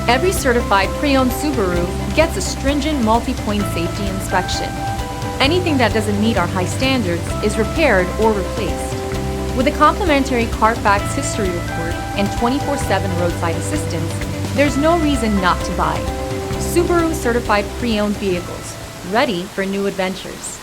Every certified pre-owned Subaru gets a stringent multi-point safety inspection. Anything that doesn't meet our high standards is repaired or replaced. With a complimentary Carfax history report and 24/7 roadside assistance, there's no reason not to buy. Subaru certified pre-owned vehicles, ready for new adventures.